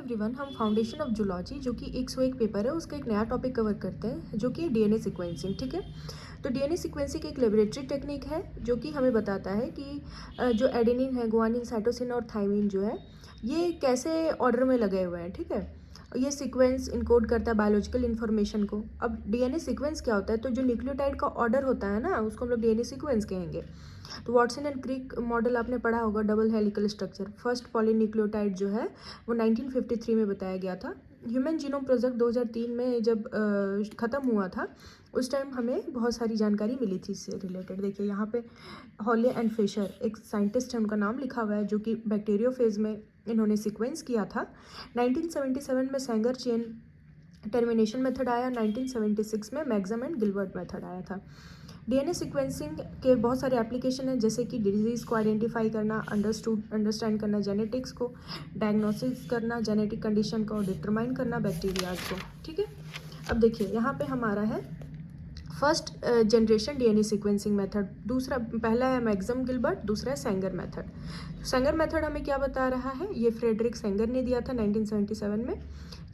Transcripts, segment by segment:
Everyone, हम foundation of zoology जो कि 101 पेपर है उसका एक नया टॉपिक कवर करते हैं जो कि डीएनए सीक्वेंसिंग। ठीक है, तो डीएनए सीक्वेंसिंग एक लेबोरेटरी टेक्निक है जो कि हमें बताता है कि जो एडेनिन है, गुआनिन, साइटोसिन और थाइमिन जो है ये कैसे ऑर्डर में लगे हुए हैं। ठीक है, ये सीक्वेंस इनकोड करता है बायोलॉजिकल इन्फॉर्मेशन को। अब डीएनए सीक्वेंस क्या होता है, तो जो न्यूक्लियोटाइड का ऑर्डर होता है ना उसको हम लोग डीएनए सीक्वेंस कहेंगे। तो वॉटसन एंड क्रिक मॉडल आपने पढ़ा होगा, double helical structure. First polynucleotide जो है वो 1953 में बताया गया था। ह्यूमन जीनोम प्रोजेक्ट 2003 में जब ख़त्म हुआ था उस टाइम हमें बहुत सारी जानकारी मिली थी इससे रिलेटेड। देखिए यहाँ पे हॉले एंड फिशर एक साइंटिस्ट है, उनका नाम लिखा हुआ है, जो कि बैक्टीरियोफेज में इन्होंने सीक्वेंस किया था। 1977 में सैंगर चेन टर्मिनेशन मेथड आया, 1976 में मैग्जम एंड गिलबर्ट मेथड आया था। डीएनए सीक्वेंसिंग के बहुत सारे एप्लीकेशन हैं, जैसे कि डिजीज़ को आइडेंटिफाई करना, अंडरस्टैंड करना जेनेटिक्स को, डायग्नोसिस करना जेनेटिक कंडीशन को, डिटरमाइन करना बैक्टीरियाज को। ठीक है, अब देखिए यहाँ पे हमारा है first generation DNA sequencing method. दूसरा, पहला है मैग्जम गिलबर्ट, दूसरा है सेंगर मेथड। सेंगर मेथड हमें क्या बता रहा है, ये फ्रेडरिक सेंगर ने दिया था 1977 में।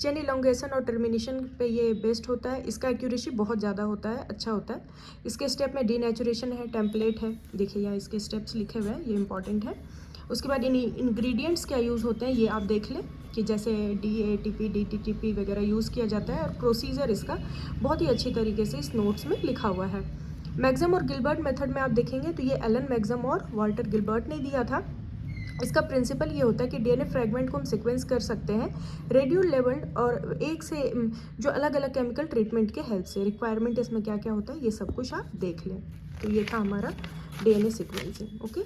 चेन इलोंगेशन और टर्मिनेशन पे ये बेस्ड होता है। इसका एक्यूरेसी बहुत ज़्यादा होता है, अच्छा होता है। इसके स्टेप में डीनेचुरेशन है, टेम्पलेट है, देखिए यहाँ इसके स्टेप्स लिखे हुए हैं, ये इंपॉर्टेंट है। उसके बाद इन इंग्रेडिएंट्स क्या यूज़ होते हैं ये आप देख लें कि जैसे DATP DTTP वगैरह यूज़ किया जाता है, और प्रोसीजर इसका बहुत ही अच्छी तरीके से इस नोट्स में लिखा हुआ है। मैग्जम और गिलबर्ट मेथड में आप देखेंगे तो ये एलन मैग्जम और वाल्टर गिलबर्ट ने दिया था। इसका प्रिंसिपल ये होता है कि डीएनए फ्रेगमेंट को हम सीक्वेंस कर सकते हैं रेडियो लेवल और एक से जो अलग अलग केमिकल ट्रीटमेंट के हेल्प से। रिक्वायरमेंट इसमें क्या क्या होता है ये सब कुछ आप देख लें। तो ये था हमारा डीएनए सीक्वेंसिंग। ओके।